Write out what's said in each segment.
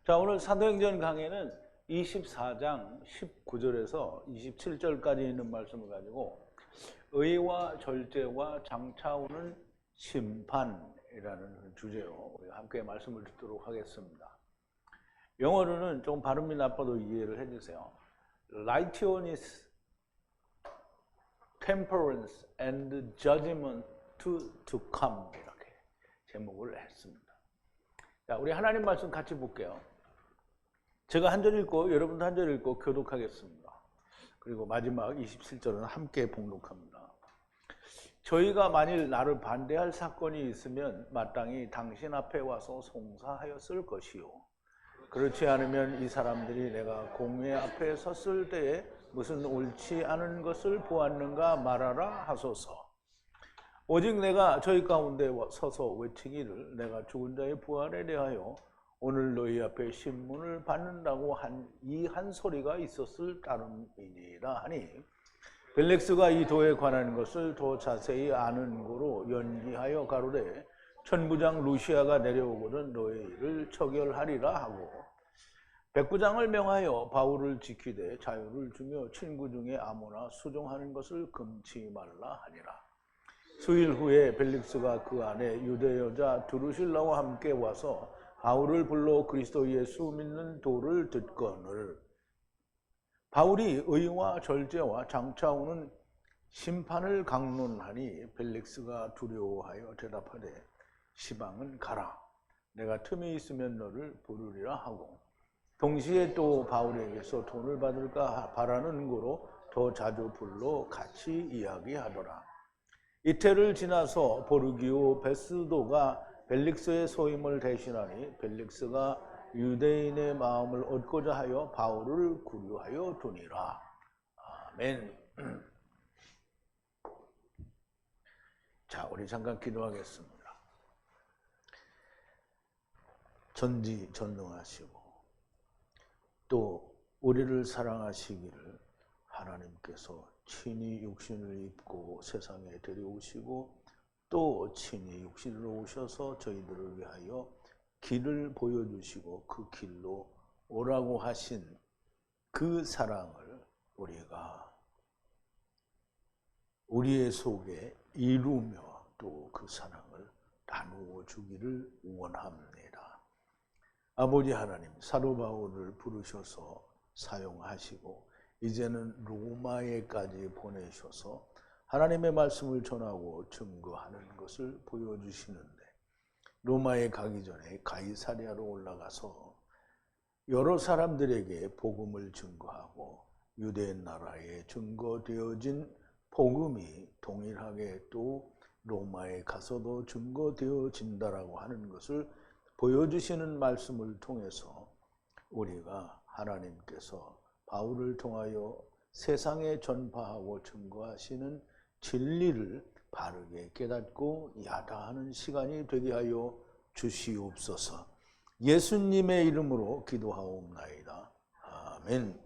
자, 오늘 사도행전 강해는 24장 19절에서 27절까지 있는 말씀을 가지고 의와 절제와 장차오는 심판이라는 주제로 우리가 함께 말씀을 듣도록 하겠습니다. 영어로는 좀 발음이 나빠도 이해를 해주세요. Righteousness, temperance and judgment to come, 이렇게 제목을 했습니다. 자, 우리 하나님 말씀 같이 볼게요. 제가 한 절 읽고 여러분도 한 절 읽고 교독하겠습니다. 그리고 마지막 27절은 함께 봉독합니다. 저희가 만일 나를 반대할 사건이 있으면 마땅히 당신 앞에 와서 송사하였을 것이요. 그렇지 않으면 이 사람들이 내가 공회 앞에 섰을 때에 무슨 옳지 않은 것을 보았는가 말하라 하소서. 오직 내가 저희 가운데 서서 외치기를 내가 죽은 자의 부활에 대하여 오늘 너희 앞에 신문을 받는다고 이 한 소리가 있었을 따름이니라 하니, 벨렉스가 이 도에 관한 것을 더 자세히 아는 고로 연기하여 가로되 천부장 루시아가 내려오거든 너의 일을 처결하리라 하고, 백부장을 명하여 바울을 지키되 자유를 주며 친구 중에 아무나 수종하는 것을 금치 말라 하니라. 수일 후에 벨릭스가 그 안에 유대 여자 드루실라와 함께 와서 바울을 불러 그리스도 예수 믿는 도를 듣거늘, 바울이 의와 절제와 장차오는 심판을 강론하니 벨릭스가 두려워하여 대답하되 시방은 가라. 내가 틈이 있으면 너를 부르리라 하고, 동시에 또 바울에게서 돈을 받을까 바라는 거로 더 자주 불러 같이 이야기하더라. 이태를 지나서 보르기오 베스도가 벨릭스의 소임을 대신하니 벨릭스가 유대인의 마음을 얻고자 하여 바울을 구류하여 두니라. 아멘. 자, 우리 잠깐 기도하겠습니다. 전지전능하시고 또 우리를 사랑하시기를 하나님께서 친히 육신을 입고 세상에 데려오시고 또 친히 육신으로 오셔서 저희들을 위하여 길을 보여주시고 그 길로 오라고 하신 그 사랑을 우리가 우리의 속에 이루며 또 그 사랑을 나누어 주기를 원합니다. 아버지 하나님, 사도 바울을 부르셔서 사용하시고 이제는 로마에까지 보내셔서 하나님의 말씀을 전하고 증거하는 것을 보여주시는데, 로마에 가기 전에 가이사랴로 올라가서 여러 사람들에게 복음을 증거하고 유대 나라에 증거되어진 복음이 동일하게 또 로마에 가서도 증거되어진다라고 하는 것을 보여주시는 말씀을 통해서 우리가 하나님께서 바울을 통하여 세상에 전파하고 증거하시는 진리를 바르게 깨닫고 야다하는 시간이 되게 하여 주시옵소서. 예수님의 이름으로 기도하옵나이다. 아멘.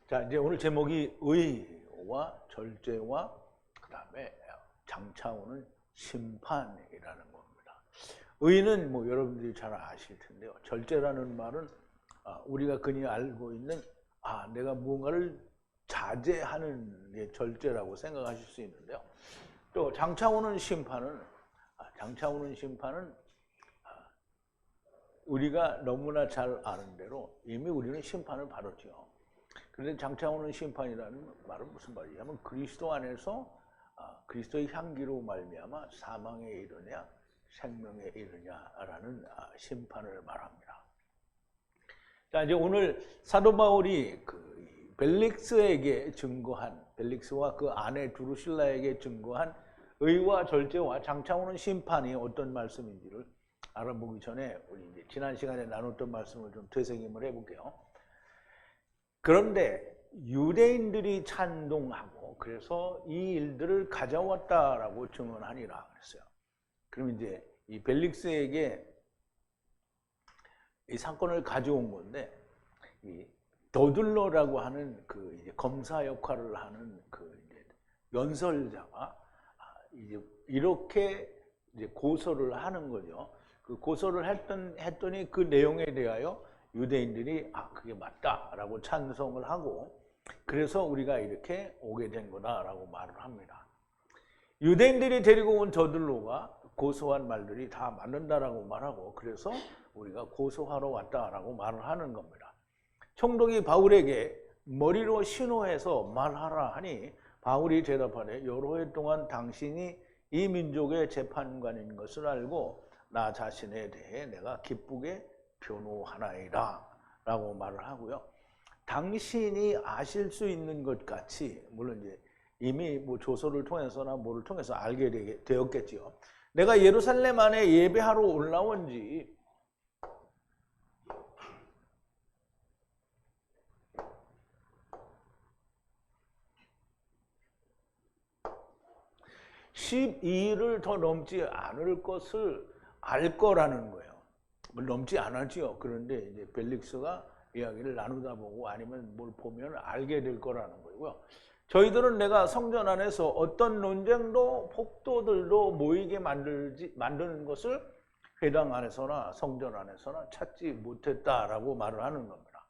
자, 이제 오늘 제목이 의와 절제와 그 다음에 장차오는 심판이라는 겁니다. 의는 뭐 여러분들이 잘 아실 텐데요. 절제라는 말은 우리가 흔히 알고 있는 내가 무언가를 자제하는 게 절제라고 생각하실 수 있는데요. 또 장차오는 심판은 우리가 너무나 잘 아는 대로 이미 우리는 심판을 받았죠. 그런데 장차오는 심판이라는 말은 무슨 말이냐면 그리스도 안에서 그리스도의 향기로 말미암아 사망에 이르냐 생명에 이르냐라는 심판을 말합니다. 자, 이제 오늘 사도 바울이 그 벨릭스에게 증거한, 벨릭스와 그 아내 두루실라에게 증거한 의와 절제와 장차오는 심판이 어떤 말씀인지를 알아보기 전에 우리 이제 지난 시간에 나눴던 말씀을 좀 되새김을 해볼게요. 그런데 유대인들이 찬동하고 그래서 이 일들을 가져왔다라고 증언하니라 그랬어요. 그럼 이제 이 벨릭스에게 이 사건을 가져온 건데, 이 더둘러라고 하는 그 이제 검사 역할을 하는 그 이제 연설자가 이제 이렇게 이제 고소를 하는 거죠. 그 고소를 했더니 그 내용에 대하여 유대인들이 그게 맞다라고 찬성을 하고, 그래서 우리가 이렇게 오게 된 거다라고 말을 합니다. 유대인들이 데리고 온 저들로가 고소한 말들이 다 맞는다라고 말하고, 그래서 우리가 고소하러 왔다라고 말을 하는 겁니다. 총독이 바울에게 머리로 신호해서 말하라 하니 바울이 대답하되 여러 해 동안 당신이 이 민족의 재판관인 것을 알고 나 자신에 대해 내가 기쁘게 변호하나이다 라고 말을 하고요. 당신이 아실 수 있는 것 같이, 물론 이제 이미 뭐 조서를 통해서나 뭐를 통해서 알게 되었겠지요. 내가 예루살렘 안에 예배하러 올라온 지 12일을 더 넘지 않을 것을 알 거라는 거예요. 넘지 않았지요. 그런데 이제 벨릭스가 이야기를 나누다 보고 아니면 뭘 보면 알게 될 거라는 거고요. 저희들은 내가 성전 안에서 어떤 논쟁도 폭도들도 모이게 만드는 것을 회당 안에서나 성전 안에서나 찾지 못했다라고 말을 하는 겁니다.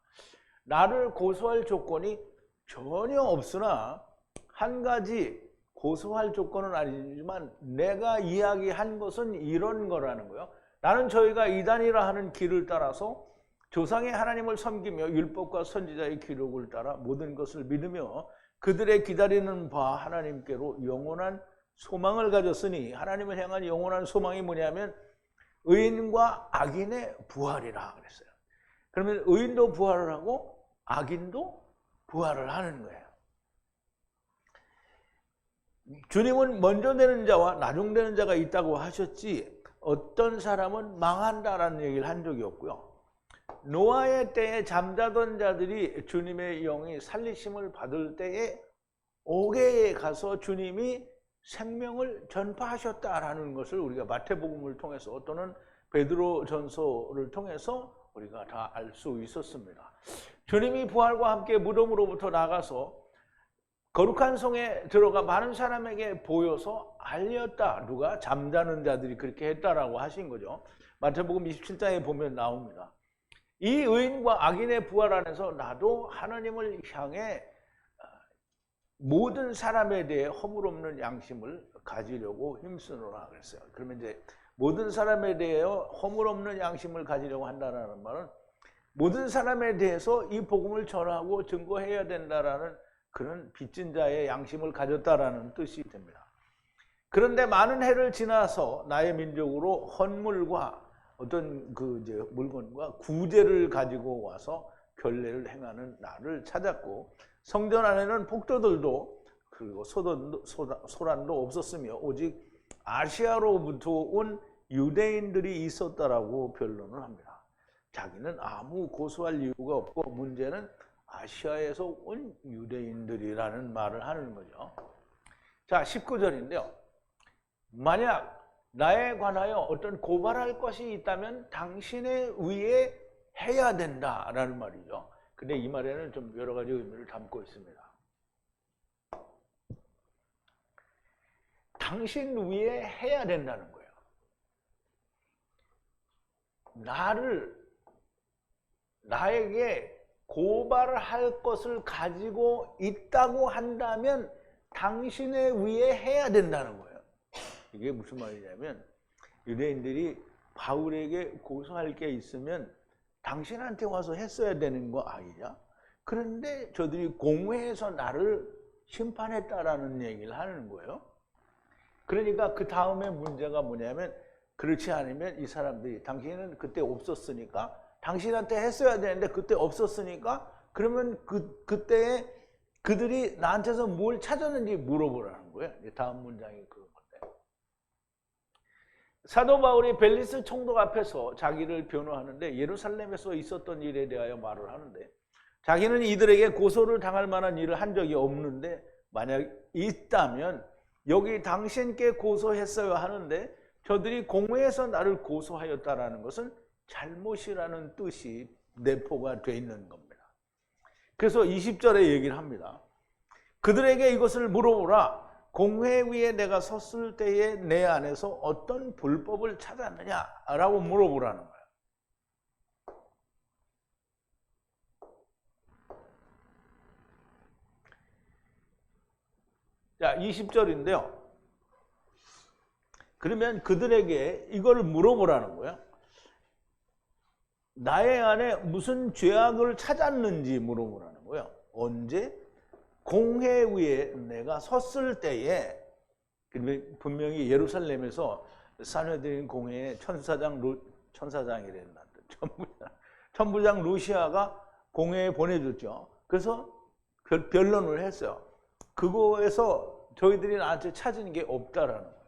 나를 고소할 조건이 전혀 없으나 한 가지 고소할 조건은 아니지만 내가 이야기한 것은 이런 거라는 거예요. 나는 저희가 이단이라 하는 길을 따라서 조상의 하나님을 섬기며 율법과 선지자의 기록을 따라 모든 것을 믿으며 그들의 기다리는 바 하나님께로 영원한 소망을 가졌으니, 하나님을 향한 영원한 소망이 뭐냐면 의인과 악인의 부활이라 그랬어요. 그러면 의인도 부활을 하고 악인도 부활을 하는 거예요. 주님은 먼저 되는 자와 나중 되는 자가 있다고 하셨지 어떤 사람은 망한다라는 얘기를 한 적이 없고요. 노아의 때에 잠자던 자들이 주님의 영이 살리심을 받을 때에 옥에 가서 주님이 생명을 전파하셨다라는 것을 우리가 마태복음을 통해서 또는 베드로전서를 통해서 우리가 다 알 수 있었습니다. 주님이 부활과 함께 무덤으로부터 나가서 거룩한 성에 들어가 많은 사람에게 보여서 알렸다. 누가? 잠자는 자들이 그렇게 했다라고 하신 거죠. 마태복음 27장에 보면 나옵니다. 이 의인과 악인의 부활 안에서 나도 하나님을 향해 모든 사람에 대해 허물없는 양심을 가지려고 힘쓰노라 그랬어요. 그러면 이제 모든 사람에 대해 허물없는 양심을 가지려고 한다는 말은 모든 사람에 대해서 이 복음을 전하고 증거해야 된다라는 그런 빚진 자의 양심을 가졌다라는 뜻이 됩니다. 그런데 많은 해를 지나서 나의 민족으로 헌물과 어떤 그 이제 물건과 구제를 가지고 와서 결례를 행하는 나를 찾았고, 성전 안에는 폭도들도 그리고 소란도 없었으며 오직 아시아로부터 온 유대인들이 있었다라고 변론을 합니다. 자기는 아무 고소할 이유가 없고 문제는 아시아에서 온 유대인들이라는 말을 하는 거죠. 자, 19절인데요. 만약 나에 관하여 어떤 고발할 것이 있다면 당신의 위에 해야 된다라는 말이죠. 근데 이 말에는 좀 여러 가지 의미를 담고 있습니다. 당신 위에 해야 된다는 거예요. 나에게 고발을 할 것을 가지고 있다고 한다면 당신의 위에 해야 된다는 거예요. 이게 무슨 말이냐면 유대인들이 바울에게 고소할 게 있으면 당신한테 와서 했어야 되는 거 아니냐? 그런데 저들이 공회에서 나를 심판했다라는 얘기를 하는 거예요. 그러니까 그 다음에 문제가 뭐냐면 그렇지 않으면 이 사람들이 당신은 그때 없었으니까 당신한테 했어야 되는데 그때 없었으니까 그러면 그때에 그들이 나한테서 뭘 찾았는지 물어보라는 거예요. 다음 문장이 그건데. 사도 바울이 벨리스 총독 앞에서 자기를 변호하는데 예루살렘에서 있었던 일에 대하여 말을 하는데 자기는 이들에게 고소를 당할 만한 일을 한 적이 없는데 만약 있다면 여기 당신께 고소했어야 하는데 저들이 공회에서 나를 고소하였다라는 것은 잘못이라는 뜻이 내포가 돼 있는 겁니다. 그래서 20절에 얘기를 합니다. 그들에게 이것을 물어보라. 공회 위에 내가 섰을 때에 내 안에서 어떤 불법을 찾았느냐라고 물어보라는 거예요. 자, 20절인데요. 그러면 그들에게 이걸 물어보라는 거예요. 나의 안에 무슨 죄악을 찾았는지 물어보라는 거예요. 언제? 공회 위에 내가 섰을 때에, 분명히 예루살렘에서 사내들인 공회에 천사장이랬나, 천부장 루시아가 공회에 보내줬죠. 그래서 변론을 했어요. 그거에서 저희들이 나한테 찾은 게 없다라는 거예요.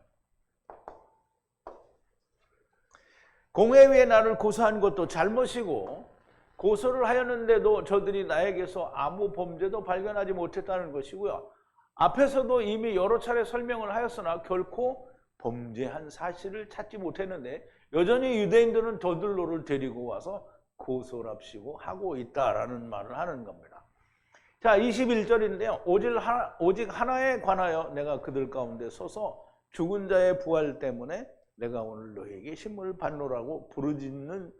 공회 위에 나를 고소한 것도 잘못이고, 고소를 하였는데도 저들이 나에게서 아무 범죄도 발견하지 못했다는 것이고요. 앞에서도 이미 여러 차례 설명을 하였으나 결코 범죄한 사실을 찾지 못했는데 여전히 유대인들은 저들로를 데리고 와서 고소랍시고 하고 있다라는 말을 하는 겁니다. 자, 21절인데요. 오직 하나에 관하여 내가 그들 가운데 서서 죽은 자의 부활 때문에 내가 오늘 너에게 신문을 받노라고 부르짖은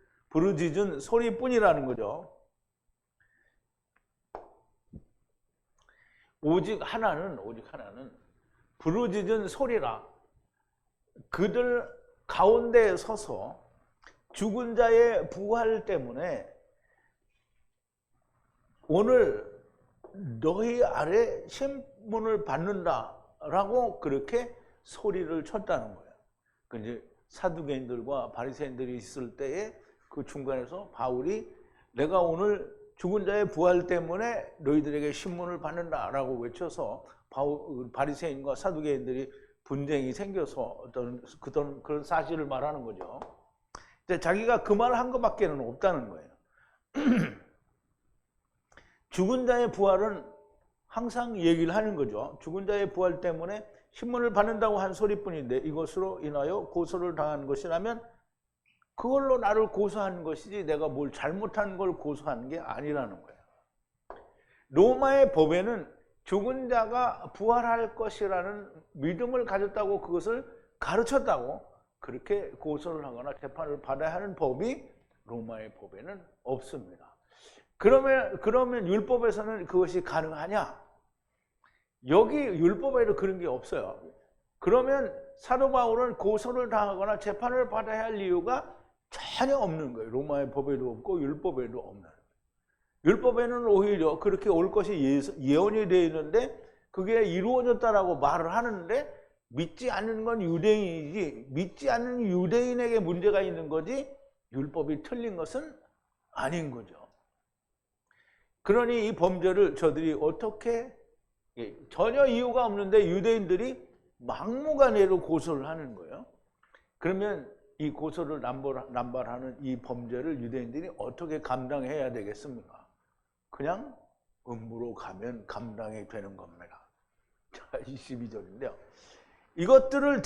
소리뿐이라는 거죠. 오직 하나는 부르짖은 소리라. 그들 가운데 서서 죽은 자의 부활 때문에 오늘 너희 아래 신문을 받는다라고 그렇게 소리를 쳤다는 거예요. 이제 사두개인들과 바리새인들이 있을 때에 그 중간에서 바울이 내가 오늘 죽은 자의 부활 때문에 너희들에게 신문을 받는다라고 외쳐서 바리새인과 사두개인들이 분쟁이 생겨서 어떤 그런 사실을 말하는 거죠. 근데 자기가 그 말을 한 것밖에는 없다는 거예요. 죽은 자의 부활은 항상 얘기를 하는 거죠. 죽은 자의 부활 때문에 신문을 받는다고 한 소리뿐인데 이것으로 인하여 고소를 당한 것이라면 그걸로 나를 고소한 것이지 내가 뭘 잘못한 걸 고소하는 게 아니라는 거예요. 로마의 법에는 죽은 자가 부활할 것이라는 믿음을 가졌다고 그것을 가르쳤다고 그렇게 고소를 하거나 재판을 받아야 하는 법이 로마의 법에는 없습니다. 그러면 율법에서는 그것이 가능하냐? 여기 율법에도 그런 게 없어요. 그러면 사도 바울은 고소를 당하거나 재판을 받아야 할 이유가 전혀 없는 거예요. 로마의 법에도 없고 율법에도 없는. 율법에는 오히려 그렇게 올 것이 예언이 되어 있는데 그게 이루어졌다라고 말을 하는데 믿지 않는 건 유대인이지 믿지 않는 유대인에게 문제가 있는 거지 율법이 틀린 것은 아닌 거죠. 그러니 이 범죄를 저들이 어떻게 전혀 이유가 없는데 유대인들이 막무가내로 고소를 하는 거예요. 그러면 이 고소를 남발하는 이 범죄를 유대인들이 어떻게 감당해야 되겠습니까? 그냥 음부로 가면 감당이 되는 겁니다. 자, 22절인데요. 이것들을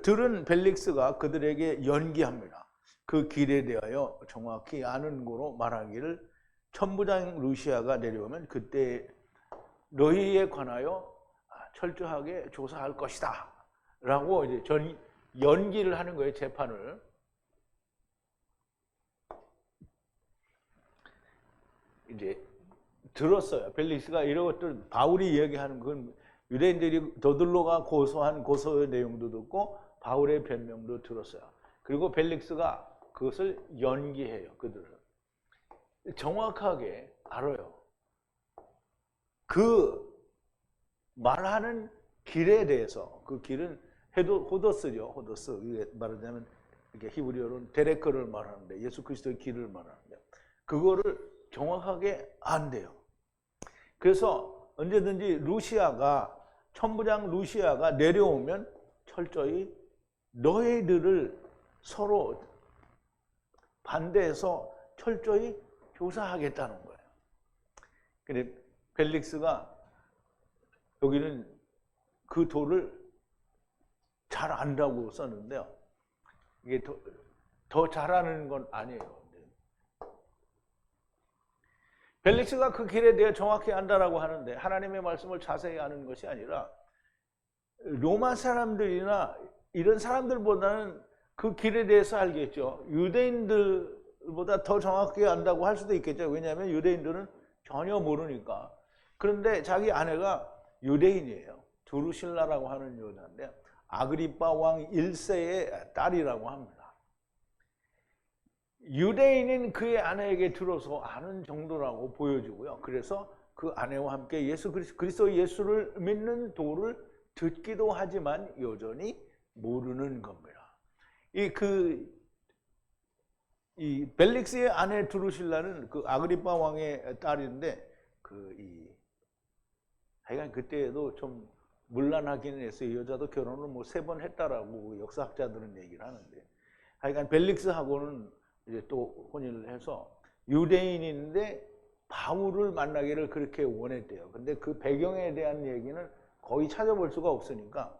들은 벨릭스가 그들에게 연기합니다. 그 길에 대하여 정확히 아는 거로 말하기를 천부장 루시아가 내려오면 그때 너희에 관하여 철저하게 조사할 것이다 라고 이제 연기를 하는 거예요. 재판을. 이제 들었어요. 벨릭스가 이런 것들 바울이 얘기하는 건 유대인들이 저들로가 고소한 고소의 내용도 듣고 바울의 변명도 들었어요. 그리고 벨릭스가 그것을 연기해요. 그들을 정확하게 알아요. 그 말하는 길에 대해서 그 길은 호더스죠. 호더스. 말하자면 이렇게 히브리어로는 데레크를 말하는데 예수 그리스도의 길을 말하는데 그거를 정확하게 안돼요. 그래서 언제든지 천부장 루시아가 내려오면 철저히 너희들을 서로 반대해서 철저히 조사하겠다는 거예요. 근데 벨릭스가 여기는 그 도를 잘 안다고 썼는데요. 이게 더 잘하는 건 아니에요. 벨릭스가 그 길에 대해 정확히 안다라고 하는데 하나님의 말씀을 자세히 아는 것이 아니라 로마 사람들이나 이런 사람들보다는 그 길에 대해서 알겠죠. 유대인들보다 더 정확하게 안다고 할 수도 있겠죠. 왜냐하면 유대인들은 전혀 모르니까. 그런데 자기 아내가 유대인이에요. 두루실라라고 하는 여자인데 아그리빠 왕 1세의 딸이라고 합니다. 유대인인 그의 아내에게 들어서 아는 정도라고 보여지고요. 그래서 그 아내와 함께 그리스도 예수를 믿는 도를 듣기도 하지만 여전히 모르는 겁니다. 이 벨릭스의 아내 두루실라는 그 아그리빠 왕의 딸인데 하여간 그때에도 좀 문란하기는 했어요. 이 여자도 결혼을 뭐 3번 했다라고 역사학자들은 얘기를 하는데, 하여간 벨릭스하고는 이제 또 혼인을 해서 유대인인데 바울을 만나기를 그렇게 원했대요. 근데 그 배경에 대한 얘기는 거의 찾아볼 수가 없으니까,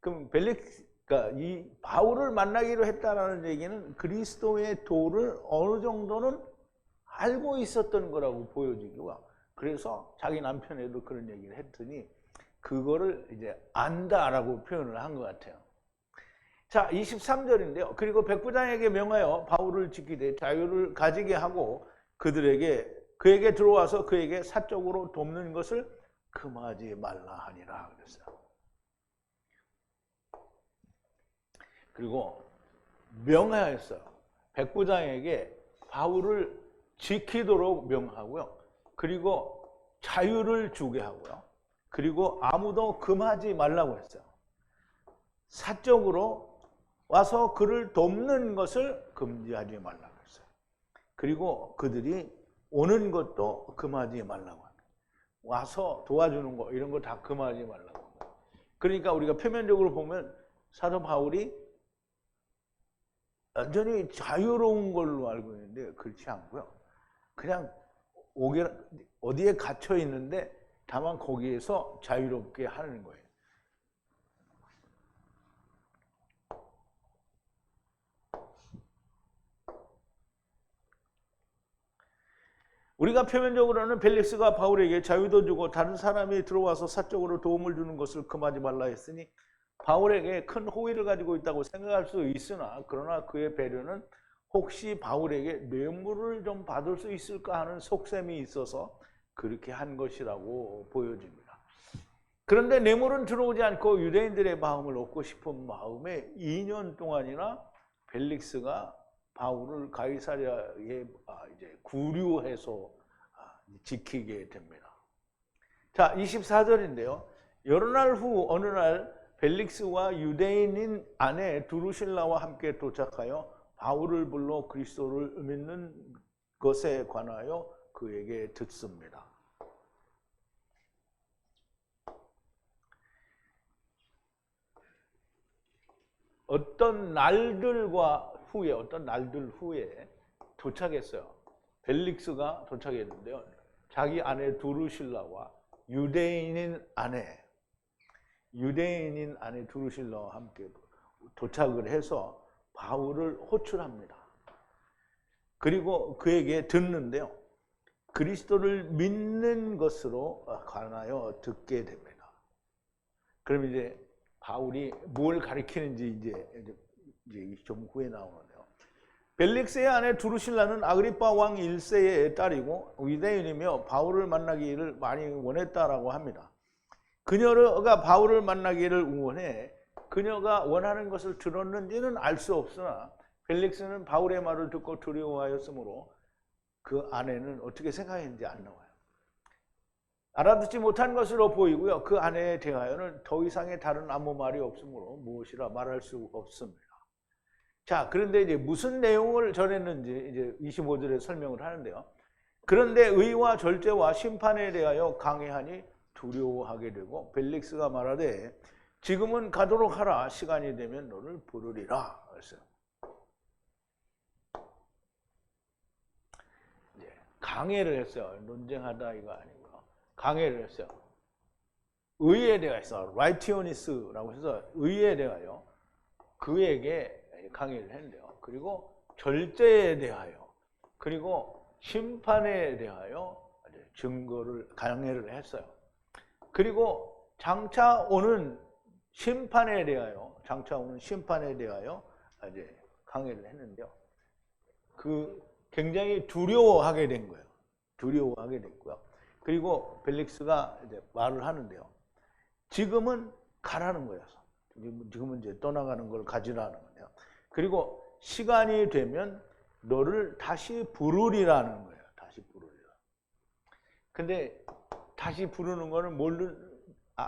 그럼 그러니까 이 바울을 만나기로 했다라는 얘기는 그리스도의 도를 어느 정도는 알고 있었던 거라고 보여지고요. 그래서 자기 남편에도 그런 얘기를 했더니 그거를 이제 안다라고 표현을 한 것 같아요. 자, 23절인데요. 그리고 백부장에게 명하여 바울을 지키되 자유를 가지게 하고 그에게 들어와서 그에게 사적으로 돕는 것을 금하지 말라 하니라 그랬어요. 그리고 명하였어요. 백부장에게 바울을 지키도록 명하고요. 그리고 자유를 주게 하고요. 그리고 아무도 금하지 말라고 했어요. 사적으로 와서 그를 돕는 것을 금지하지 말라고 했어요. 그리고 그들이 오는 것도 금하지 말라고 합니다. 와서 도와주는 거 이런 거 다 금하지 말라고 합니다. 그러니까 우리가 표면적으로 보면 사도 바울이 완전히 자유로운 걸로 알고 있는데 그렇지 않고요. 그냥 어디에 갇혀 있는데 다만 거기에서 자유롭게 하는 거예요. 우리가 표면적으로는 벨릭스가 바울에게 자유도 주고 다른 사람이 들어와서 사적으로 도움을 주는 것을 금하지 말라 했으니 바울에게 큰 호의를 가지고 있다고 생각할 수 있으나, 그러나 그의 배려는 혹시 바울에게 뇌물을 좀 받을 수 있을까 하는 속셈이 있어서 그렇게 한 것이라고 보여집니다. 그런데 뇌물은 들어오지 않고 유대인들의 마음을 얻고 싶은 마음에 2년 동안이나 벨릭스가 바울을 가이사랴에 이제 구류해서 지키게 됩니다. 자, 24절인데요. 여러 날 후 어느 날 벨릭스와 유대인인 아내 두루실라와 함께 도착하여 바울을 불러 그리스도를 믿는 것에 관하여 그에게 듣습니다. 어떤 날들 후에 도착했어요. 벨릭스가 도착했는데요. 자기 아내 두루실라와 유대인인 아내 두루실라와 함께 도착을 해서 바울을 호출합니다. 그리고 그에게 듣는데요. 그리스도를 믿는 것으로 관하여 듣게 됩니다. 그럼 이제 바울이 뭘 가리키는지 이제 좀 후에 나오는데요. 벨릭스의 아내 두루실라는 아그리빠 왕 1세의 딸이고 유대인이며 바울을 만나기를 많이 원했다라고 합니다. 그녀가 바울을 만나기를 원해 그녀가 원하는 것을 들었는지는 알 수 없으나 벨릭스는 바울의 말을 듣고 두려워하였으므로 그 아내는 어떻게 생각했는지 안 나와요. 알아듣지 못한 것으로 보이고요. 그 아내에 대하여는 더 이상의 다른 아무 말이 없으므로 무엇이라 말할 수 없습니다. 자, 그런데 이제 무슨 내용을 전했는지 이제 25절에 설명을 하는데요. 그런데 의와 절제와 심판에 대하여 강해하니 두려워하게 되고 벨릭스가 말하되 지금은 가도록 하라. 시간이 되면 너를 부르리라. 그랬어요. 이제 강해를 했어요. 논쟁하다 이거 아니고 강해를 했어요. 의에 대해서 라이티오니스라고 해서 의에 대하여 그에게 강의를 했는데요. 그리고 절제에 대하여 그리고 심판에 대하여 강해를 했어요. 그리고 장차 오는 심판에 대하여, 장차 오는 심판에 대하여 이제 강해를 했는데요. 그 굉장히 두려워하게 된 거예요. 두려워하게 됐고요. 그리고 벨릭스가 이제 말을 하는데요. 지금은 가라는 거예요. 지금은 이제 떠나가는 걸 가지라는 거예요. 그리고 시간이 되면 너를 다시 부르리라는 거예요. 다시 부르리라. 근데 다시 부르는 거는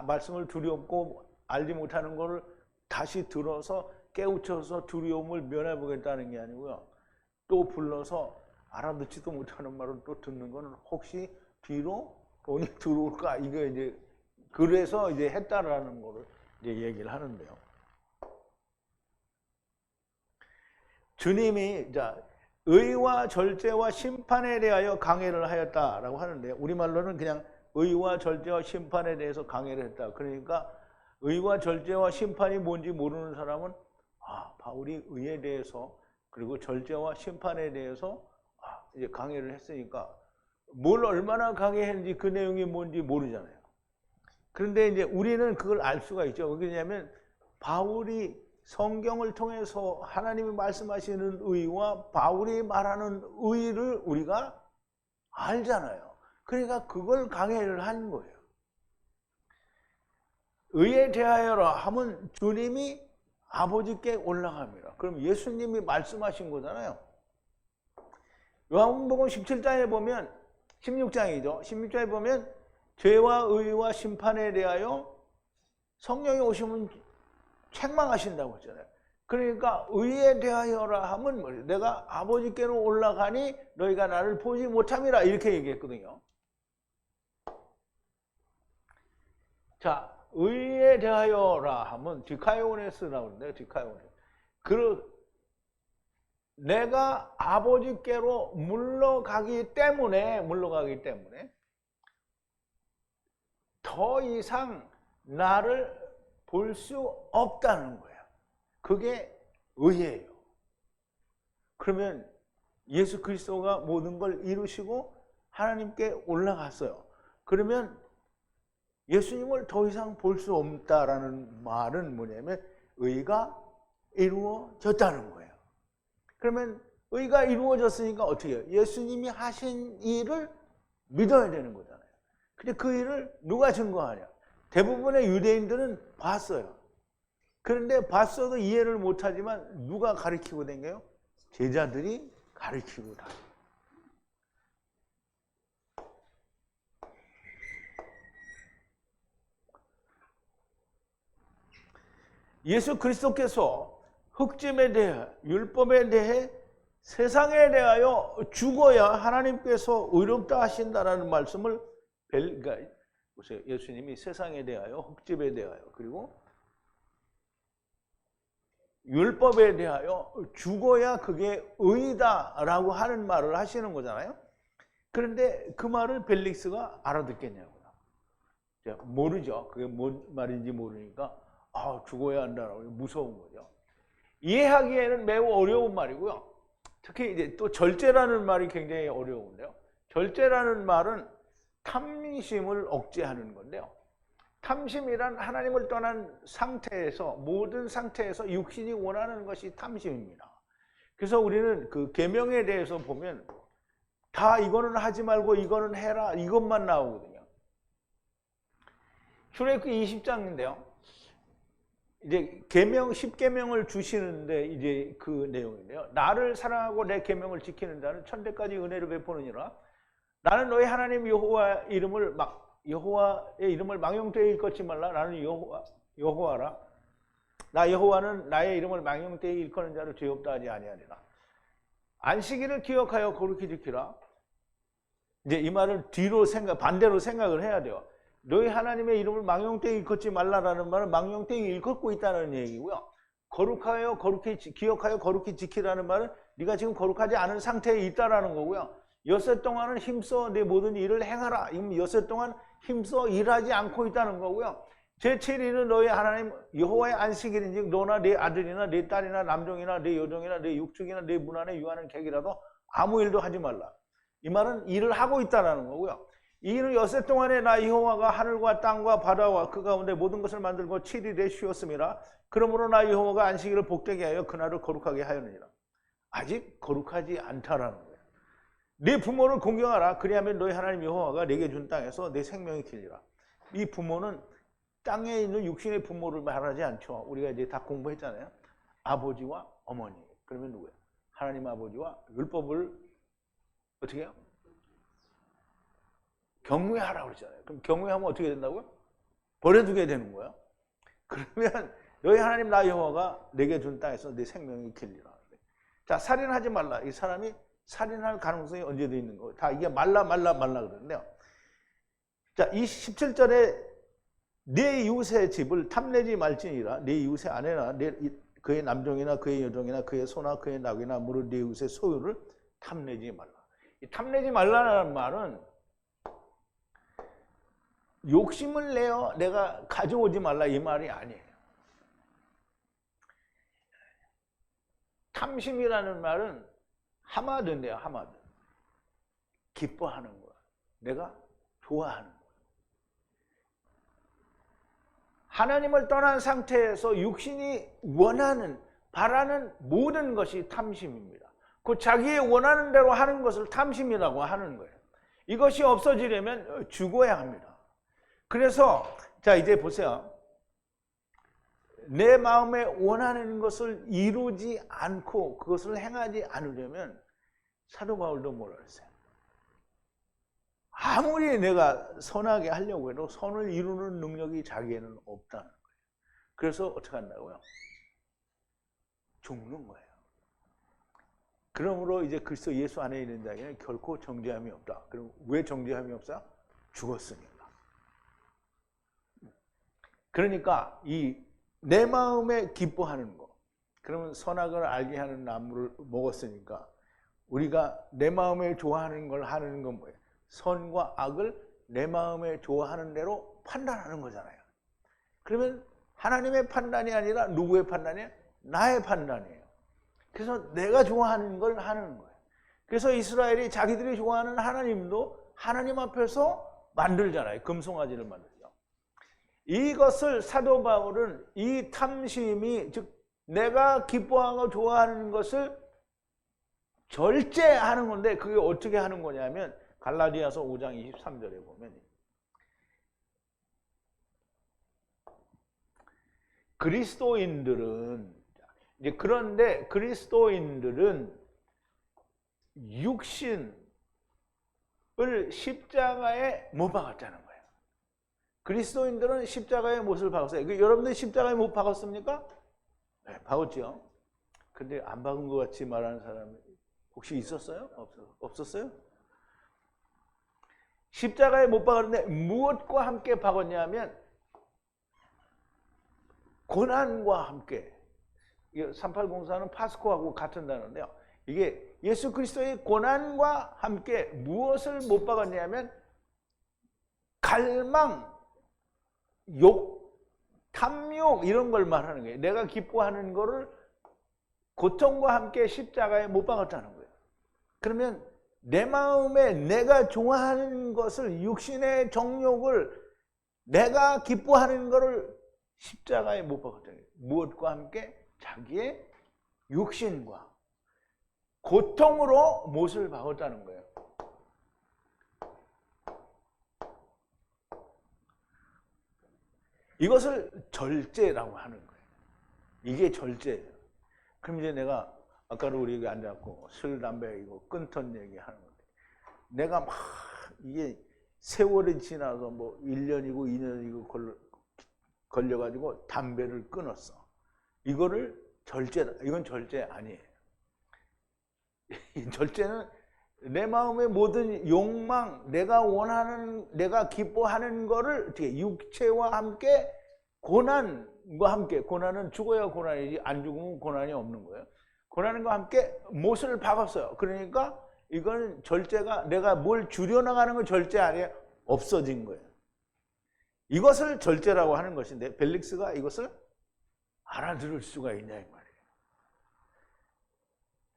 말씀을 두렵고 알지 못하는 거를 다시 들어서 깨우쳐서 두려움을 면해보겠다는 게 아니고요. 또 불러서 알아듣지도 못하는 말을 또 듣는 거는 혹시 뒤로 돈이 들어올까? 이거 이제 그래서 이제 했다라는 거를 이제 얘기를 하는데요. 주님이 의와 절제와 심판에 대하여 강해를 하였다라고 하는데 우리말로는 그냥 의와 절제와 심판에 대해서 강해를 했다. 그러니까 의와 절제와 심판이 뭔지 모르는 사람은 바울이 의에 대해서 그리고 절제와 심판에 대해서 이제 강해를 했으니까 뭘 얼마나 강해했는지 그 내용이 뭔지 모르잖아요. 그런데 이제 우리는 그걸 알 수가 있죠. 왜냐하면 바울이 성경을 통해서 하나님이 말씀하시는 의와 바울이 말하는 의를 우리가 알잖아요. 그러니까 그걸 강해를 한 거예요. 의에 대하여라 하면 주님이 아버지께 올라갑니다. 그럼 예수님이 말씀하신 거잖아요. 요한복음 17장에 보면 16장이죠. 16장에 보면 죄와 의와 심판에 대하여 성령이 오시면 책망하신다고 했잖아요. 그러니까 의에 대하여라 하면 뭐예요? 내가 아버지께로 올라가니 너희가 나를 보지 못함이라 이렇게 얘기했거든요. 자, 의에 대하여라 하면 디카이오네스라고 하는데요. 디카이오네스. 내가 아버지께로 물러가기 때문에 더 이상 나를 볼 수 없다는 거예요. 그게 의예요. 그러면 예수 그리스도가 모든 걸 이루시고 하나님께 올라갔어요. 그러면 예수님을 더 이상 볼 수 없다라는 말은 뭐냐면 의가 이루어졌다는 거예요. 그러면 의가 이루어졌으니까 어떻게 해요? 예수님이 하신 일을 믿어야 되는 거잖아요. 근데 그 일을 누가 증거하냐? 대부분의 유대인들은 봤어요. 그런데 봤어도 이해를 못하지만 누가 가르치고 다녀요? 제자들이 가르치고 다녀요. 예수 그리스도께서 흑짐에 대해, 율법에 대해, 세상에 대하여 죽어야 하나님께서 의롭다 하신다라는 말씀을 그러니까 보세요. 예수님이 세상에 대하여, 흑짐에 대하여, 그리고 율법에 대하여 죽어야 그게 의다라고 하는 말을 하시는 거잖아요. 그런데 그 말을 벨릭스가 알아듣겠냐고요. 모르죠. 그게 뭔 말인지 모르니까 죽어야 한다라고 무서운 거죠. 이해하기에는 매우 어려운 말이고요. 특히 이제 또 절제라는 말이 굉장히 어려운데요. 절제라는 말은 탐심을 억제하는 건데요. 탐심이란 하나님을 떠난 상태에서 모든 상태에서 육신이 원하는 것이 탐심입니다. 그래서 우리는 그 계명에 대해서 보면 다 이거는 하지 말고 이거는 해라 이것만 나오거든요. 출애굽기 20장인데요. 이제 계명 10계명을 주시는데 이제 그 내용인데요. 나를 사랑하고 내 계명을 지키는 자는 천대까지 은혜를 베푸느니라. 나는 너희 하나님 여호와의 이름을 망령되이 일컫지 말라. 나는 여호와라. 나 여호와는 나의 이름을 망령되이 일컫는 자를 죄 없다 하지 아니하리라. 안식일을 기억하여 거룩히 지키라. 이제 이 말을 반대로 생각을 해야 돼요. 너희 하나님의 이름을 망령되이 일컫지 말라라는 말은 망령되이 일컫고 있다는 얘기고요. 거룩하여 거룩히 기억하여 거룩히 지키라는 말은 네가 지금 거룩하지 않은 상태에 있다라는 거고요. 엿새 동안은 힘써 내 모든 일을 행하라. 엿새 동안 힘써 일하지 않고 있다는 거고요. 제7일은 너희 하나님 여호와의 안식일인즉 너나 네 아들이나 네 딸이나 남종이나 네 여종이나 네 육축이나 네 문 안에 유하는 객이라도 아무 일도 하지 말라. 이 말은 일을 하고 있다는 거고요. 이는 엿새 동안에 나 여호와가 하늘과 땅과 바다와 그 가운데 모든 것을 만들고 7일에 쉬었음이라. 그러므로 나 여호와가 안식일을 복되게 하여 그날을 거룩하게 하였느니라. 아직 거룩하지 않다라는 거예요. 네 부모를 공경하라. 그리하면 너희 하나님 여호와가 내게 준 땅에서 내 생명이 길리라. 이 부모는 땅에 있는 육신의 부모를 말하지 않죠. 우리가 이제 다 공부했잖아요. 아버지와 어머니. 그러면 누구예요? 하나님 아버지와 율법을 어떻게 해요? 경외하라고 그러잖아요. 그럼 경외하면 어떻게 된다고요? 버려두게 되는 거예요. 그러면 너희 하나님 나 여호와가 내게 준 땅에서 내 생명이 길리라. 자, 살인하지 말라. 이 사람이 살인할 가능성이 언제도 있는 거예요. 다 이게 말라 그러는데요. 자, 이 17절에 내 이웃의 집을 탐내지 말지니라. 내 이웃의 아내나 그의 남종이나 그의 여종이나 그의 소나 그의 낙이나 무릇 내 이웃의 소유를 탐내지 말라. 이 탐내지 말라는 말은 욕심을 내어 내가 가져오지 말라 이 말이 아니에요. 탐심이라는 말은 하마드인데요. 하마드. 기뻐하는 거야. 내가 좋아하는 거야. 하나님을 떠난 상태에서 육신이 원하는, 바라는 모든 것이 탐심입니다. 그 자기의 원하는 대로 하는 것을 탐심이라고 하는 거예요. 이것이 없어지려면 죽어야 합니다. 그래서 자 이제 보세요. 내 마음에 원하는 것을 이루지 않고 그것을 행하지 않으려면 사도 바울도 뭐라 그랬어요? 아무리 내가 선하게 하려고 해도 선을 이루는 능력이 자기에는 없다는 거예요. 그래서 어떻게 한다고요? 죽는 거예요. 그러므로 이제 그리스도 예수 안에 있는 자에게는 결코 정죄함이 없다. 그럼 왜 정죄함이 없어요? 죽었으니까. 그러니까 이 내 마음에 기뻐하는 거. 그러면 선악을 알게 하는 나무를 먹었으니까 우리가 내 마음에 좋아하는 걸 하는 건 뭐예요? 선과 악을 내 마음에 좋아하는 대로 판단하는 거잖아요. 그러면 하나님의 판단이 아니라 누구의 판단이에요? 나의 판단이에요. 그래서 내가 좋아하는 걸 하는 거예요. 그래서 이스라엘이 자기들이 좋아하는 하나님도 하나님 앞에서 만들잖아요. 금송아지를 만들죠. 이것을 사도 바울은 이 탐심이, 즉 내가 기뻐하고 좋아하는 것을 절제하는 건데 그게 어떻게 하는 거냐면 갈라디아서 5장 23절에 보면 그리스도인들은 이제 그런데 그리스도인들은 육신을 십자가에 못 박았다는 거예요. 그리스도인들은 십자가에 못을 박았어요. 여러분들 십자가에 못 박았습니까? 네, 박았죠. 근데 안 박은 것 같이 말하는 사람이 혹시 있었어요? 없었어요? 십자가에 못 박았는데 무엇과 함께 박았냐면 고난과 함께. 3804는 파스코하고 같은 단어인데요. 이게 예수 그리스도의 고난과 함께 무엇을 못 박았냐면 갈망, 욕, 탐욕 이런 걸 말하는 거예요. 내가 기뻐하는 거를 고통과 함께 십자가에 못 박았다는 거예요. 그러면 내 마음에 내가 좋아하는 것을, 육신의 정욕을, 내가 기뻐하는 것을 십자가에 못 박았다는 거예요. 무엇과 함께? 자기의 육신과 고통으로 못을 박았다는 거예요. 이것을 절제라고 하는 거예요. 이게 절제예요. 그럼 이제 내가 아까도 우리 여기 앉아갖고 술, 담배 이거 끊던 얘기 하는 건데 내가 막 이게 세월이 지나서 뭐 1년이고 2년이고 걸려가지고 담배를 끊었어. 이거를 절제다. 이건 절제 아니에요. 이 절제는 내 마음의 모든 욕망, 내가 원하는, 내가 기뻐하는 거를 어떻게 육체와 함께 고난과 함께, 고난은 죽어야 고난이지 안 죽으면 고난이 없는 거예요. 고난과 함께 못을 박았어요. 그러니까 이건 절제가 내가 뭘 줄여나가는 건 절제 아니에요. 없어진 거예요. 이것을 절제라고 하는 것인데 벨릭스가 이것을 알아들을 수가 있냐 이 말이에요.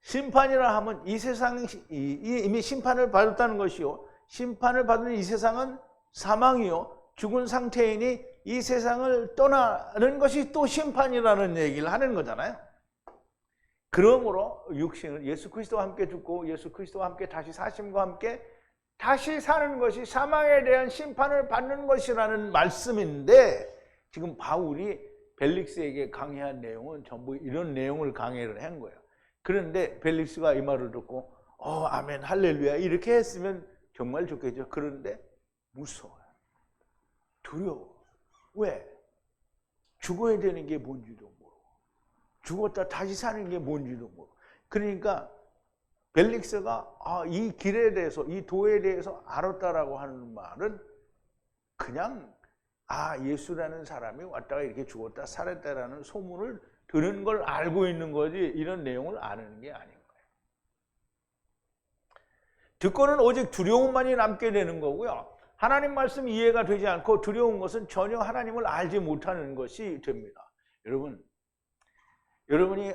심판이라 하면 이 세상이 이미 심판을 받았다는 것이요. 심판을 받는 이 세상은 사망이요 죽은 상태이니 이 세상을 떠나는 것이 또 심판이라는 얘기를 하는 거잖아요. 그러므로 육신을 예수 그리스도와 함께 죽고 예수 그리스도와 함께 다시 사심과 함께 다시 사는 것이 사망에 대한 심판을 받는 것이라는 말씀인데, 지금 바울이 벨릭스에게 강해한 내용은 전부 이런 내용을 강해를 한 거예요. 그런데 벨릭스가 이 말을 듣고 아멘 할렐루야 이렇게 했으면 정말 좋겠죠. 그런데 무서워요. 두려워. 왜? 죽어야 되는 게 뭔지도 모르고 죽었다 다시 사는 게 뭔지도 모르고. 그러니까 벨릭스가 이 길에 대해서 이 도에 대해서 알았다라고 하는 말은 그냥 예수라는 사람이 왔다가 이렇게 죽었다 살았다라는 소문을 들은 걸 알고 있는 거지 이런 내용을 아는 게 아닌 거예요. 듣고는 오직 두려움만이 남게 되는 거고요. 하나님 말씀 이해가 되지 않고 두려운 것은 전혀 하나님을 알지 못하는 것이 됩니다. 여러분이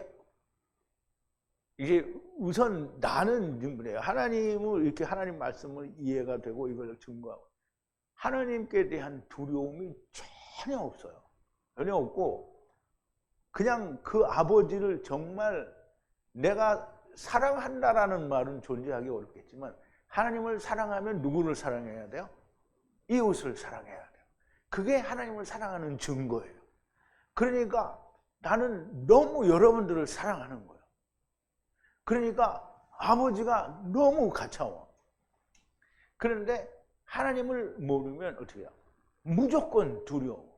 이제 우선 나는 그래요. 하나님을 이렇게 하나님 말씀을 이해가 되고 이걸 증거하고 하나님께 대한 두려움이 전혀 없어요. 전혀 없고 그냥 그 아버지를 정말 내가 사랑한다라는 말은 존재하기 어렵겠지만 하나님을 사랑하면 누구를 사랑해야 돼요? 이웃을 사랑해야 돼요. 그게 하나님을 사랑하는 증거예요. 그러니까 나는 너무 여러분들을 사랑하는 거예요. 그러니까 아버지가 너무 가차워. 그런데 하나님을 모르면 어떻게 해요? 무조건 두려워.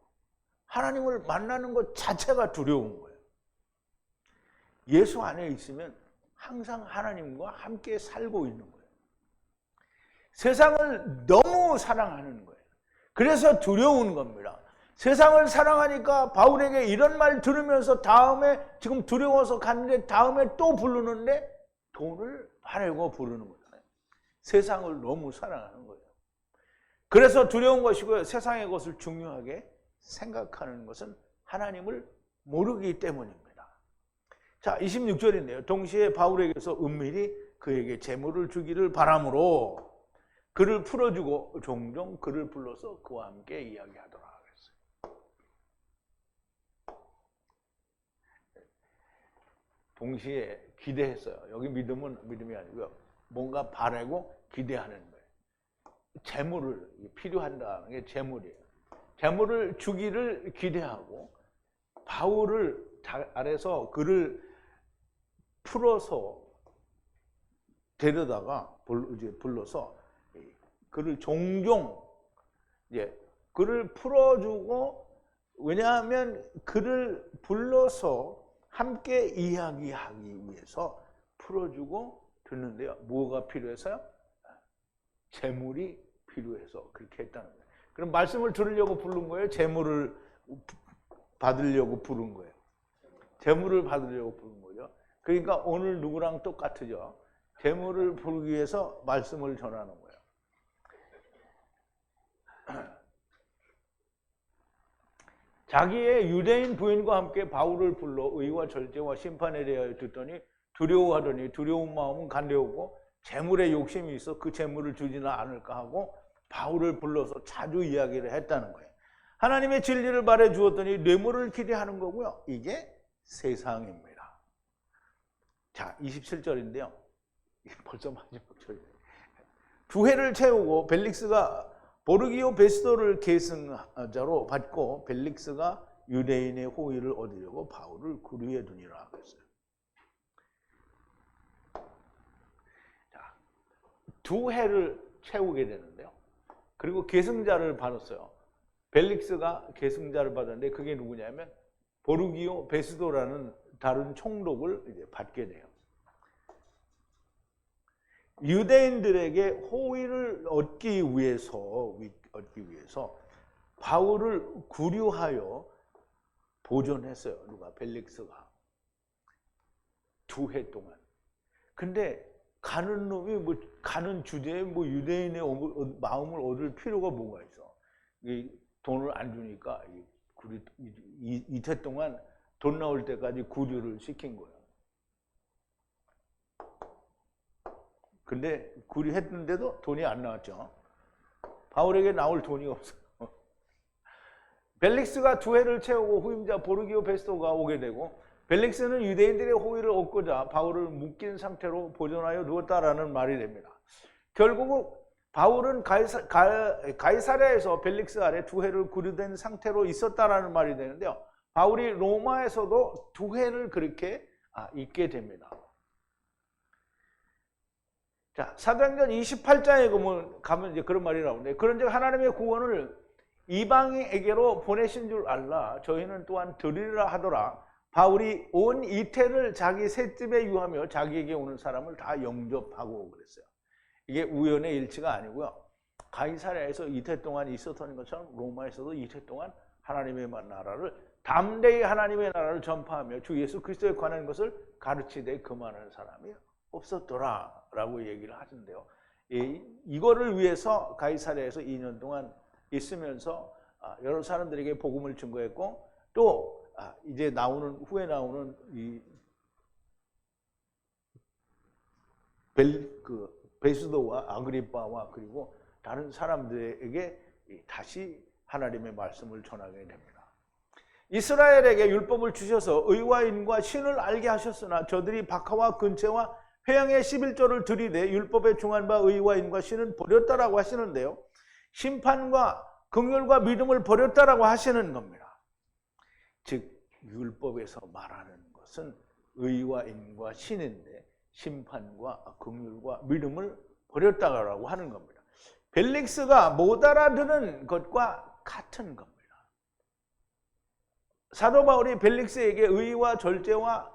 하나님을 만나는 것 자체가 두려운 거예요. 예수 안에 있으면 항상 하나님과 함께 살고 있는 거예요. 세상을 너무 사랑하는 거예요. 그래서 두려운 겁니다. 세상을 사랑하니까 바울에게 이런 말 들으면서 다음에 지금 두려워서 갔는데 다음에 또 부르는데 돈을 바라고 부르는 거잖아요. 세상을 너무 사랑하는 거예요. 그래서 두려운 것이고요. 세상의 것을 중요하게 생각하는 것은 하나님을 모르기 때문입니다. 자, 26절인데요. 동시에 바울에게서 은밀히 그에게 재물을 주기를 바람으로 그를 풀어주고 종종 그를 불러서 그와 함께 이야기하더라. 동시에 기대했어요. 여기 믿음은 믿음이 아니고요. 뭔가 바라고 기대하는 거예요. 재물을 필요한다는 게 재물이에요. 재물을 주기를 기대하고 바울을 아래서 그를 풀어서 데려다가 불러서 그를 종종 그를 풀어주고, 왜냐하면 그를 불러서 함께 이야기하기 위해서 풀어주고 듣는데요. 뭐가 필요해서요? 재물이 필요해서 그렇게 했다는 거예요. 그럼 말씀을 들으려고 부른 거예요? 재물을 받으려고 부른 거예요? 재물을 받으려고 부른 거죠. 그러니까 오늘 누구랑 똑같으죠. 재물을 부르기 위해서 말씀을 전하는 거예요. 자기의 유대인 부인과 함께 바울을 불러 의와 절제와 심판에 대하여 듣더니 두려워하더니 두려운 마음은 간대오고 재물에 욕심이 있어 그 재물을 주지는 않을까 하고 바울을 불러서 자주 이야기를 했다는 거예요. 하나님의 진리를 말해 주었더니 뇌물을 기대하는 거고요. 이게 세상입니다. 자, 27절인데요. 벌써 마지막 절이에요. 두 해를 채우고 벨릭스가 보르기오 베스도를 계승자로 받고 벨릭스가 유대인의 호의를 얻으려고 바울을 구류해 두니라 그랬어요. 자, 두 해를 채우게 되는데요. 그리고 계승자를 받았어요. 벨릭스가 계승자를 받았는데 그게 누구냐면 보르기오 베스도라는 다른 총독을 이제 받게 돼요. 유대인들에게 호의를 얻기 위해서 바울을 구류하여 보존했어요. 누가? 벨릭스가. 두 해 동안. 근데 가는 놈이 가는 주제에 유대인의 마음을 얻을 필요가 뭐가 있어? 이 돈을 안 주니까 이태 동안 돈 나올 때까지 구류를 시킨 거예요. 근데 구리했는데도 돈이 안 나왔죠. 바울에게 나올 돈이 없어요. 벨릭스가 두 해를 채우고 후임자 보르기오 베스토가 오게 되고, 벨릭스는 유대인들의 호의를 얻고자 바울을 묶인 상태로 보존하여 두었다라는 말이 됩니다. 결국 바울은 가이사랴에서 벨릭스 아래 두 해를 구류된 상태로 있었다라는 말이 되는데요. 바울이 로마에서도 두 해를 그렇게 있게 됩니다. 자, 사도행전 28장에 가면 이제 그런 말이 나오는데, 그런즉 하나님의 구원을 이방인에게로 보내신 줄 알라 저희는 또한 들으리라 하더라. 바울이 온 이태를 자기 셋집에 유하며 자기에게 오는 사람을 다 영접하고 그랬어요. 이게 우연의 일치가 아니고요. 가이사랴에서 이태 동안 있었던 것처럼 로마에서도 이태 동안 하나님의 나라를, 담대히 하나님의 나라를 전파하며 주 예수 그리스도에 관한 것을 가르치되 그만한 사람이 없었더라 라고 얘기를 하던데요. 이거를 위해서 가이사랴에서 2년 동안 있으면서 여러 사람들에게 복음을 증거했고, 또 이제 후에 나오는 이 베스도와 아그리빠와 그리고 다른 사람들에게 다시 하나님의 말씀을 전하게 됩니다. 이스라엘에게 율법을 주셔서 의와 인과 신을 알게 하셨으나 저들이 박하와 근체와 회양의 11조를 들이대 율법에 중한 바 의와 인과 신은 버렸다라고 하시는데요. 심판과 긍휼과 믿음을 버렸다라고 하시는 겁니다. 즉 율법에서 말하는 것은 의와 인과 신인데 심판과 긍휼과 믿음을 버렸다라고 하는 겁니다. 벨릭스가 못 알아듣는 것과 같은 겁니다. 사도 바울이 벨릭스에게 의와 절제와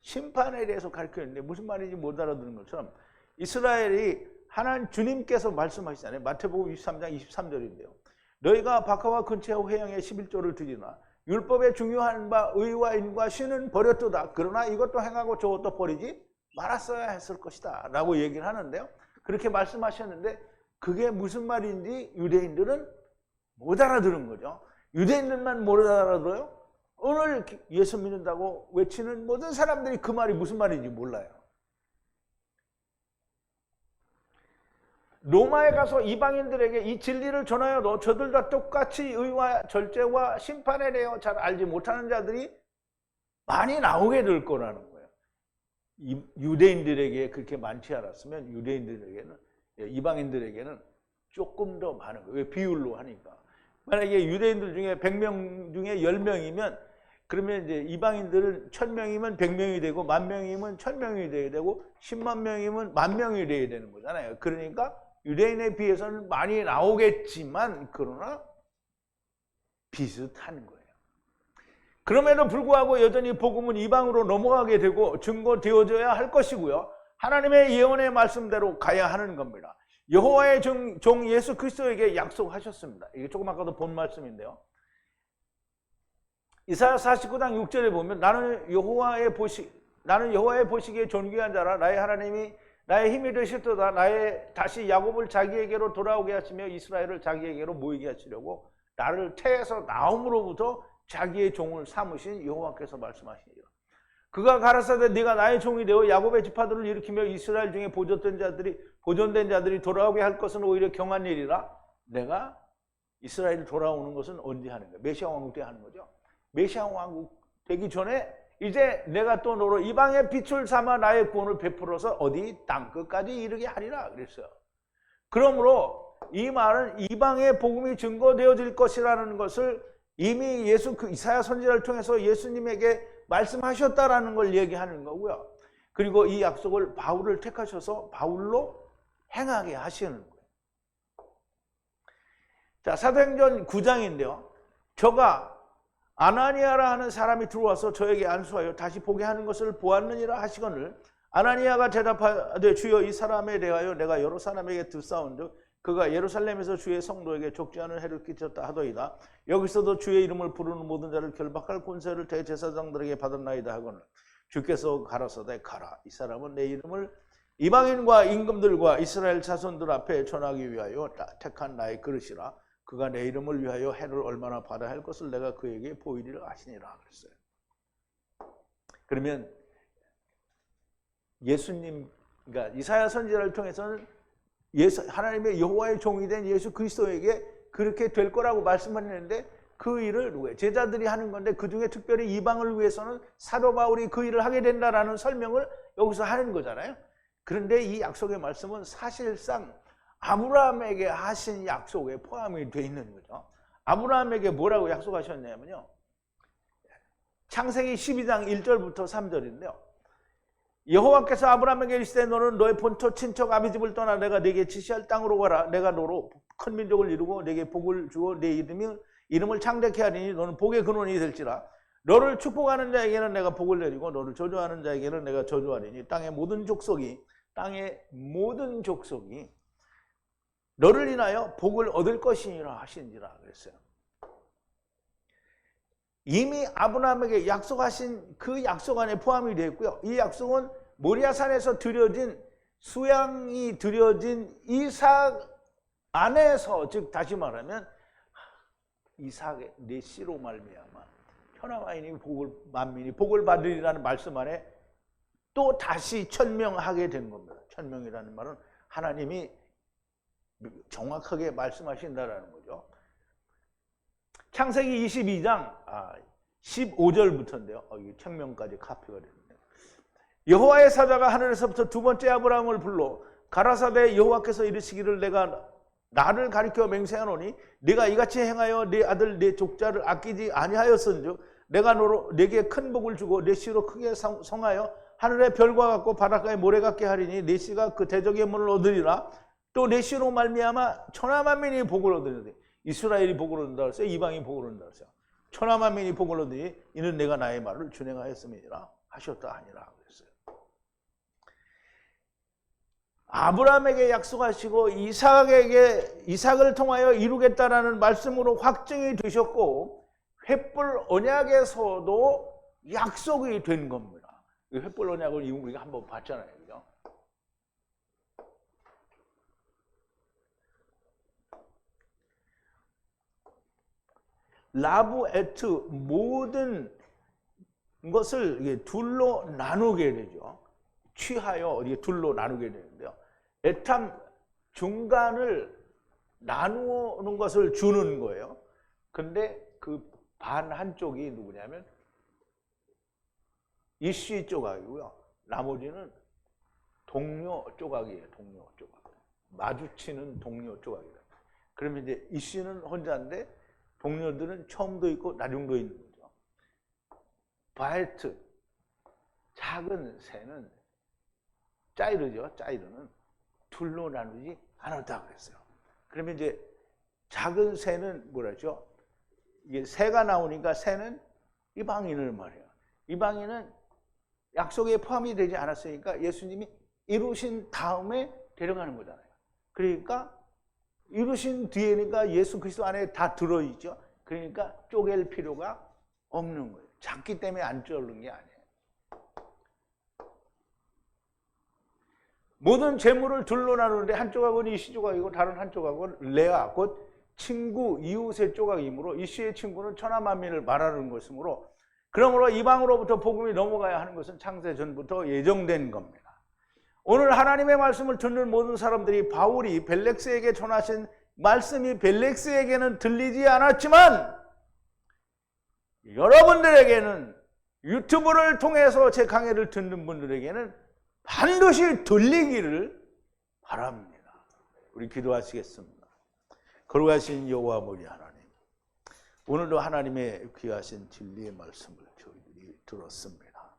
심판에 대해서 가르쳤는데 무슨 말인지 못 알아듣는 것처럼 이스라엘이 하나님 주님께서 말씀하시잖아요. 마태복음 23장 23절인데요. 너희가 박하와 근체와 회양의 11조를 드리나 율법에 중요한 바 의와 인과 신은 버렸도다. 그러나 이것도 행하고 저것도 버리지 말았어야 했을 것이다 라고 얘기를 하는데요. 그렇게 말씀하셨는데 그게 무슨 말인지 유대인들은 못 알아들은 거죠. 유대인들만 못 알아들어요. 오늘 예수 믿는다고 외치는 모든 사람들이 그 말이 무슨 말인지 몰라요. 로마에 가서 이방인들에게 이 진리를 전하여도 저들과 똑같이 의와 절제와 심판에 대해 잘 알지 못하는 자들이 많이 나오게 될 거라는 거예요. 유대인들에게 그렇게 많지 않았으면 유대인들에게는, 이방인들에게는 조금 더 많은 거예요. 왜? 비율로 하니까. 만약에 유대인들 중에 100명 중에 10명이면 그러면 이제 이방인들은 1000명이면 100명이 되고 10,000명이면 1000명이 돼야 되고 10만 명이면 10,000명이 돼야 되는 거잖아요. 그러니까 유대인에 비해서는 많이 나오겠지만 그러나 비슷한 거예요. 그럼에도 불구하고 여전히 복음은 이방으로 넘어가게 되고 증거되어져야 할 것이고요. 하나님의 예언의 말씀대로 가야 하는 겁니다. 여호와의 종 예수 그리스도에게 약속하셨습니다. 이게 조금 아까도 본 말씀인데요. 이사야 49장 6절에 보면 나는 여호와의 보시기에 존귀한 자라. 나의 하나님이 나의 힘이 되셨도다. 다시 야곱을 자기에게로 돌아오게 하시며 이스라엘을 자기에게로 모이게 하시려고 나를 태에서 나옴으로부터 자기의 종을 삼으신 여호와께서 말씀하시니라. 그가 가라사대 네가 나의 종이 되어 야곱의 지파들을 일으키며 이스라엘 중에 보존된 자들이 돌아오게 할 것은 오히려 경한 일이라. 내가 이스라엘이 돌아오는 것은 언제 하는 거야? 메시아 왕국 때 하는 거죠. 메시아 왕국 되기 전에 이제 내가 또 너로 이방의 빛을 삼아 나의 구원을 베풀어서 어디 땅끝까지 이르게 하리라 그랬어요. 그러므로 이 말은 이방의 복음이 증거되어질 것이라는 것을 이미 이사야 선지자를 통해서 예수님에게 말씀하셨다라는 걸 얘기하는 거고요. 그리고 이 약속을 바울을 택하셔서 바울로 행하게 하시는 거예요. 자, 사도행전 9장인데요. 저가 아나니아라 하는 사람이 들어와서 저에게 안수하여 다시 보게 하는 것을 보았느니라 하시거늘 아나니아가 대답하되 주여 이 사람에 대하여 내가 여러 사람에게 듣사온즉 그가 예루살렘에서 주의 성도에게 적지 않은 해를 끼쳤다 하더이다. 여기서도 주의 이름을 부르는 모든 자를 결박할 권세를 대제사장들에게 받았나이다 하거늘 주께서 가라사대 가라. 이 사람은 내 이름을 이방인과 임금들과 이스라엘 자손들 앞에 전하기 위하여 택한 나의 그릇이라. 그가 내 이름을 위하여 해를 얼마나 받아야 할 것을 내가 그에게 보이리라 하시니라 그랬어요. 그러면 예수님 그러니까 이사야 선지자를 통해서는 하나님의 여호와의 종이 된 예수 그리스도에게 그렇게 될 거라고 말씀하셨는데 그 일을 누구예요? 제자들이 하는 건데 그중에 특별히 이방을 위해서는 사도 바울이 그 일을 하게 된다라는 설명을 여기서 하는 거잖아요. 그런데 이 약속의 말씀은 사실상 아브라함에게 하신 약속에 포함이 되어 있는 거죠. 아브라함에게 뭐라고 약속하셨냐면요. 창세기 12장 1절부터 3절인데요. 여호와께서 아브라함에게 이르시되 너는 너의 본토 친척 아비집을 떠나 내가 네게 지시할 땅으로 가라. 내가 너로 큰 민족을 이루고 네게 복을 주어 네 이름을 창대케 하리니 너는 복의 근원이 될지라. 너를 축복하는 자에게는 내가 복을 내리고 너를 저주하는 자에게는 내가 저주하리니 땅의 모든 족속이 너를 인하여 복을 얻을 것이니라 하시니라 그랬어요. 이미 아브라함에게 약속하신 그 약속 안에 포함이 되어 있고요. 이 약속은 모리아산에서 수양이 드려진 이삭 안에서, 즉 다시 말하면 이삭의 내 씨로 말미암아 천하만민이 만민이 복을 받으리라는 말씀 안에 또 다시 천명하게 된 겁니다. 천명이라는 말은 하나님이 정확하게 말씀하신다라는 거죠. 창세기 22장 15절부터인데요. 이 천명까지 카피가 됐네요. 여호와의 사자가 하늘에서부터 두 번째 아브라함을 불러 가라사대 여호와께서 이르시기를 내가 나를 가리켜 맹세하노니 네가 이같이 행하여 네 아들 네 족자를 아끼지 아니하였은즉 내가 네게 큰 복을 주고 네 씨로 크게 성하여 하늘의 별과 같고 바닷가의 모래 같게 하리니 네 씨가 그 대적의 문을 얻으리라. 또 네 씨로 말미암아 천하만민이 복을 얻으리니 이스라엘이 복을 얻는다 그랬어요. 이방이 복을 얻는다 그랬어요. 천하만민이 복을 얻으니 이는 내가 나의 말을 준행하였음이니라 하셨다 하니라 그랬어요. 아브라함에게 약속하시고 이삭을 통하여 이루겠다라는 말씀으로 확증이 되셨고 횃불 언약에서도 약속이 된 겁니다. 이 횃불 언약을 우리가 한번 봤잖아요. 그죠? 라브 에트 모든 것을 둘로 나누게 되죠. 취하여 둘로 나누게 되는데요. 에탐 중간을 나누는 것을 주는 거예요. 근데 그 반 한쪽이 누구냐면 이씨 조각이고요. 나머지는 동료 조각이에요. 동료 조각. 마주치는 동료 조각이다. 그러면 이제 이씨는 혼자인데 동료들은 처음도 있고 나중도 있는 거죠. 바에트 작은 새는 짜이르죠. 짜이르는 둘로 나누지 않았다 그랬어요. 그러면 이제 작은 새는 뭐라죠? 이게 새가 나오니까 새는 이방인을 말해요. 이방인은 약속에 포함이 되지 않았으니까 예수님이 이루신 다음에 데려가는 거잖아요. 그러니까 이루신 뒤에니까 예수 그리스도 안에 다 들어있죠. 그러니까 쪼갤 필요가 없는 거예요. 작기 때문에 안 쪼는 게 아니에요. 모든 재물을 둘로 나누는데 한 조각은 이씨 조각이고 다른 한 조각은 레아 곧 친구 이웃의 조각이므로 이씨의 친구는 천하만민을 말하는 것이므로 그러므로 이방으로부터 복음이 넘어가야 하는 것은 창세 전부터 예정된 겁니다. 오늘 하나님의 말씀을 듣는 모든 사람들이 바울이 벨렉스에게 전하신 말씀이 벨렉스에게는 들리지 않았지만 여러분들에게는 유튜브를 통해서 제 강의를 듣는 분들에게는 반드시 들리기를 바랍니다. 우리 기도하시겠습니다. 거룩하신 여호와 아버지 하나님, 오늘도 하나님의 귀하신 진리의 말씀을 저희들이 들었습니다.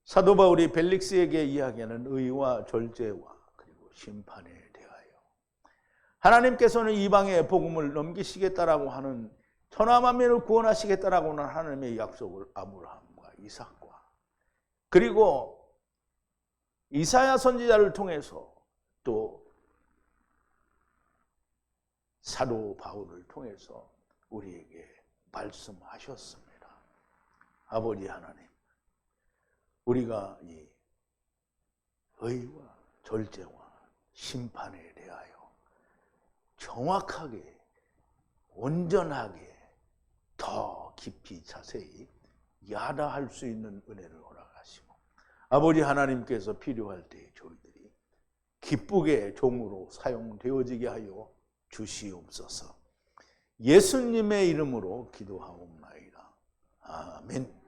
사도 바울이 벨릭스에게 이야기하는 의와 절제와 그리고 심판에 대하여 하나님께서는 이방의 복음을 넘기시겠다라고 하는 천하만민을 구원하시겠다라고 하는 하나님의 약속을 아브라함과 이삭과 그리고 이사야 선지자를 통해서 또 사도 바울을 통해서 우리에게 말씀하셨습니다. 아버지 하나님, 우리가 이 의와 절제와 심판에 대하여 정확하게 온전하게 더 깊이 자세히 야다할 수 있는 은혜를 허락하시고 아버지 하나님께서 필요할 때 저희들이 기쁘게 종으로 사용되어지게 하여 주시옵소서. 예수님의 이름으로 기도하옵나이다. 아멘.